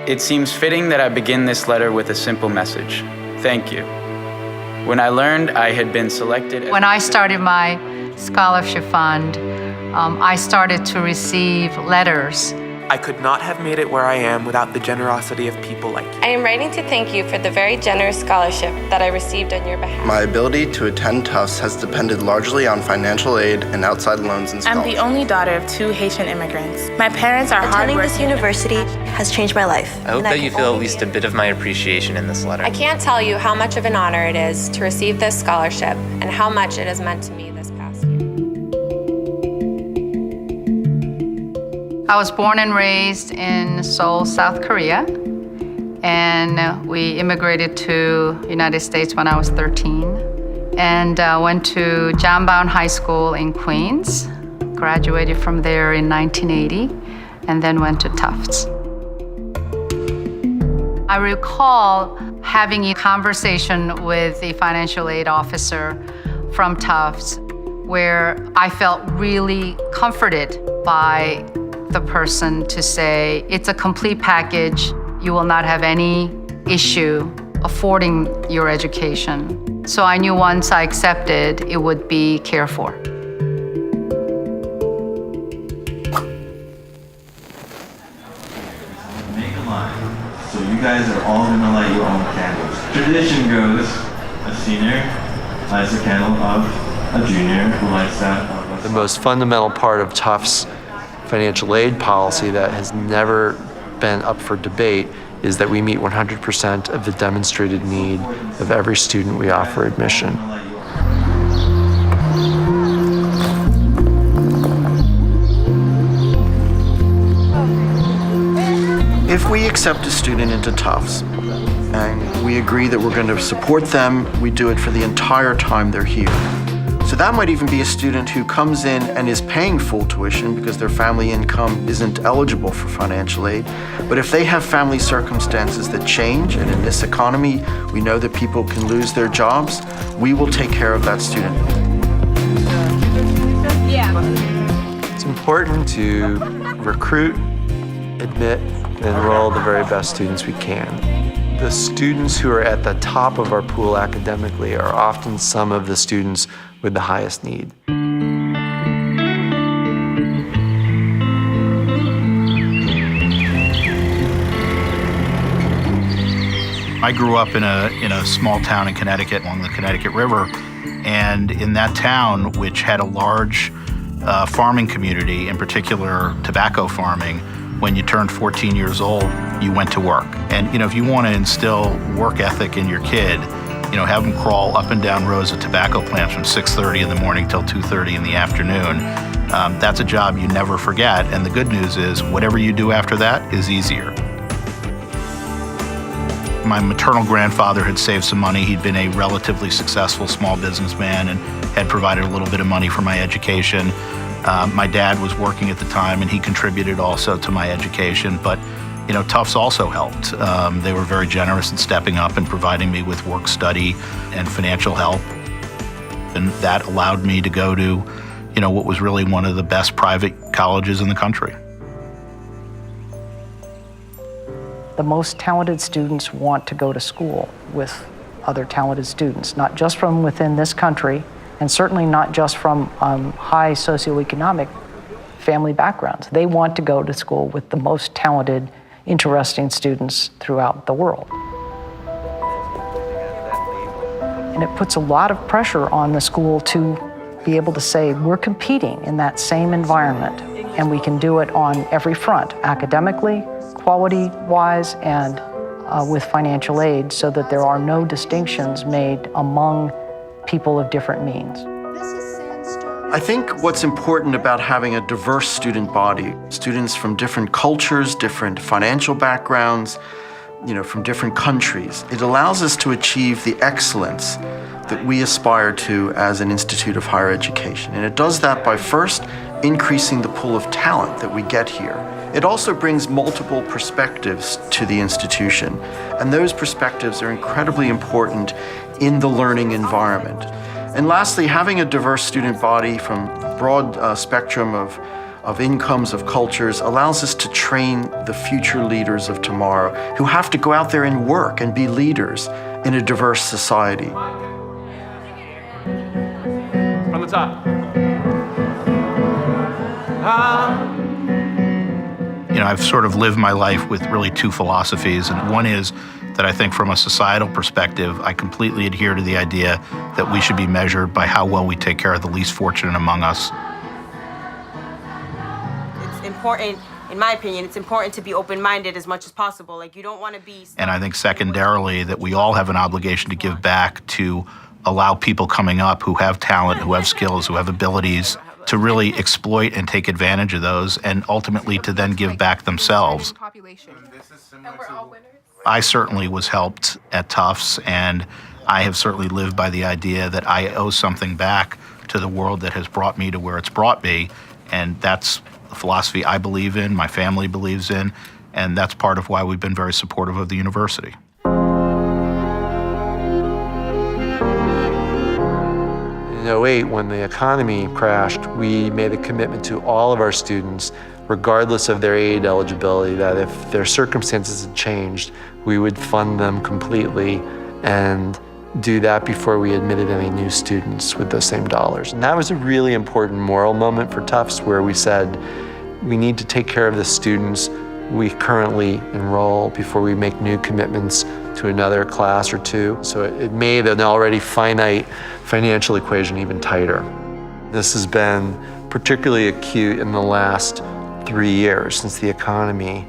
It seems fitting that I begin this letter with a simple message. Thank you. When I learned I had been selected... When I started my scholarship fund, I started to receive letters. I could not have made it where I am without the generosity of people like you. I am writing to thank you for the very generous scholarship that I received on your behalf. My ability to attend Tufts has depended largely on financial aid and outside loans and scholarships. I'm the only daughter of 2 Haitian immigrants. My parents are hardworking. Attending this university has changed my life. I hope that you feel at least a bit of my appreciation in this letter. I can't tell you how much of an honor it is to receive this scholarship and how much it has meant to me this past year. I was born and raised in Seoul, South Korea, and we immigrated to the United States when I was 13, and went to Jambound High School in Queens, graduated from there in 1980, and then went to Tufts. I recall having a conversation with the financial aid officer from Tufts where I felt really comforted by the person to say, it's a complete package. You will not have any issue affording your education. So I knew once I accepted, it would be cared for. Make a line. So you guys are all gonna light your own candles. Tradition goes, a senior lights a candle of a junior who lights that of a... The most fundamental part of Tufts' financial aid policy that has never been up for debate is that we meet 100% of the demonstrated need of every student we offer admission. If we accept a student into Tufts and we agree that we're going to support them, we do it for the entire time they're here. So that might even be a student who comes in and is paying full tuition because their family income isn't eligible for financial aid. But if they have family circumstances that change, and in this economy, we know that people can lose their jobs, we will take care of that student. It's important to recruit, admit, and enroll the very best students we can. The students who are at the top of our pool academically are often some of the students with the highest need. I grew up in a small town in Connecticut along the Connecticut River, and in that town, which had a large farming community, in particular tobacco farming, when you turned 14 years old, you went to work. And if you want to instill work ethic in your kid, have them crawl up and down rows of tobacco plants from 6:30 in the morning till 2:30 in the afternoon. That's a job you never forget. And the good news is whatever you do after that is easier. My maternal grandfather had saved some money. He'd been a relatively successful small businessman and had provided a little bit of money for my education. My dad was working at the time and he contributed also to my education, but Tufts also helped. They were very generous in stepping up and providing me with work study and financial help. And that allowed me to go to, what was really one of the best private colleges in the country. The most talented students want to go to school with other talented students, not just from within this country, and certainly not just from high socioeconomic family backgrounds. They want to go to school with the most talented, interesting students throughout the world. And it puts a lot of pressure on the school to be able to say, we're competing in that same environment, and we can do it on every front, academically, quality-wise, and with financial aid, so that there are no distinctions made among people of different means. I think what's important about having a diverse student body, students from different cultures, different financial backgrounds, from different countries, it allows us to achieve the excellence that we aspire to as an institute of higher education. And it does that by first increasing the pool of talent that we get here. It also brings multiple perspectives to the institution, and those perspectives are incredibly important in the learning environment. And lastly, having a diverse student body from a broad spectrum of of incomes, of cultures, allows us to train the future leaders of tomorrow who have to go out there and work and be leaders in a diverse society. From the top. You know, I've sort of lived my life with really two philosophies, and one is that I think from a societal perspective, I completely adhere to the idea that we should be measured by how well we take care of the least fortunate among us. It's important, in my opinion, it's important to be open-minded as much as possible. Like, you don't want to be... And I think secondarily that we all have an obligation to give back to allow people coming up who have talent, who have skills, who have abilities, to really exploit and take advantage of those, and ultimately to then give back themselves. I certainly was helped at Tufts, and I have certainly lived by the idea that I owe something back to the world that has brought me to where it's brought me, and that's the philosophy I believe in, my family believes in, and that's part of why we've been very supportive of the university. In 2008, when the economy crashed, we made a commitment to all of our students, regardless of their aid eligibility, that if their circumstances had changed, we would fund them completely and do that before we admitted any new students with those same dollars. And that was a really important moral moment for Tufts, where we said, we need to take care of the students we currently enroll before we make new commitments to another class or two. So it made an already finite financial equation even tighter. This has been particularly acute in the last 3 years since the economy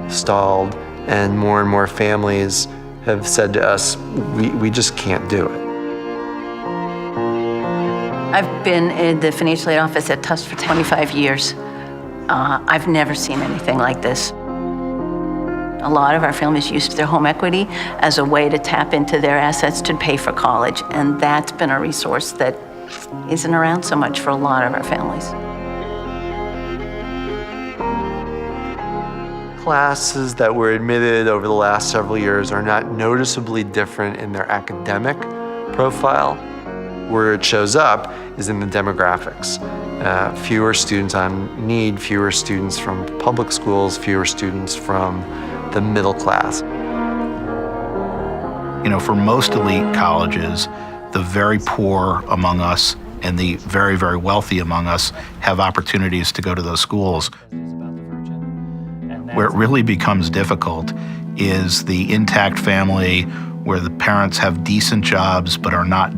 stalled, and more families have said to us, we just can't do it. I've been in the financial aid office at Tufts for 25 years. I've never seen anything like this. A lot of our families used their home equity as a way to tap into their assets to pay for college, and that's been a resource that isn't around so much for a lot of our families. Classes that were admitted over the last several years are not noticeably different in their academic profile. Where it shows up is in the demographics. Fewer students on need, fewer students from public schools, fewer students from the middle class. You know, for most elite colleges, the very poor among us and the very, very wealthy among us have opportunities to go to those schools. Where it really becomes difficult is the intact family where the parents have decent jobs but are not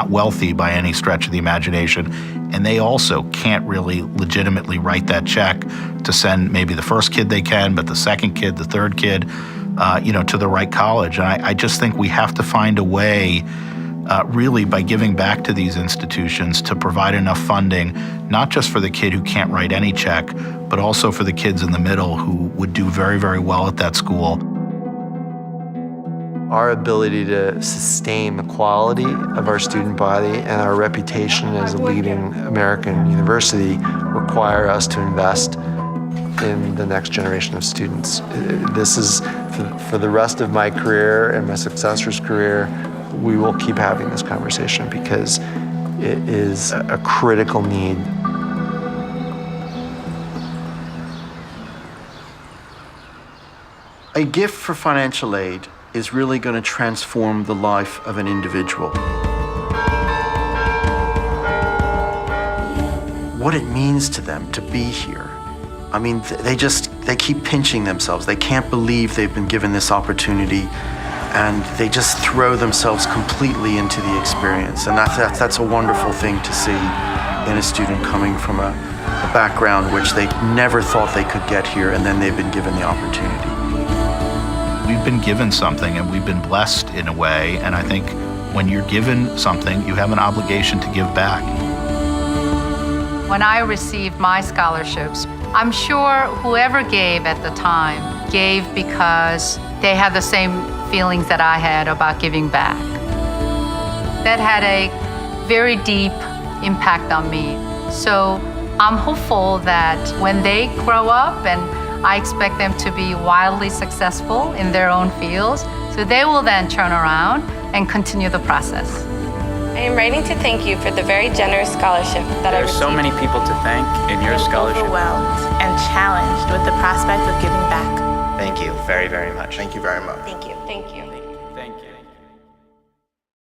wealthy by any stretch of the imagination, and they also can't really legitimately write that check to send maybe the first kid they can, but the second kid, the third kid, to the right college. And I just think we have to find a way, really by giving back to these institutions, to provide enough funding, not just for the kid who can't write any check, but also for the kids in the middle who would do very, very well at that school. Our ability to sustain the quality of our student body and our reputation as a leading American university require us to invest in the next generation of students. This is, for the rest of my career and my successor's career, we will keep having this conversation because it is a critical need. A gift for financial aid is really going to transform the life of an individual. What it means to them to be here. I mean, they keep pinching themselves. They can't believe they've been given this opportunity, and they just throw themselves completely into the experience. And that's a wonderful thing to see in a student coming from a background which they never thought they could get here, and then they've been given the opportunity. We've been given something and we've been blessed in a way, and I think when you're given something, you have an obligation to give back. When I received my scholarships, I'm sure whoever gave at the time gave because they had the same feelings that I had about giving back. That had a very deep impact on me. So I'm hopeful that when they grow up, and I expect them to be wildly successful in their own fields, so they will then turn around and continue the process. I am writing to thank you for the very generous scholarship that I There are received. so many people to thank in your scholarship. Overwhelmed and challenged with the prospect of giving back. Thank you very, very much. Thank you very much. Thank you. Thank you. Thank you.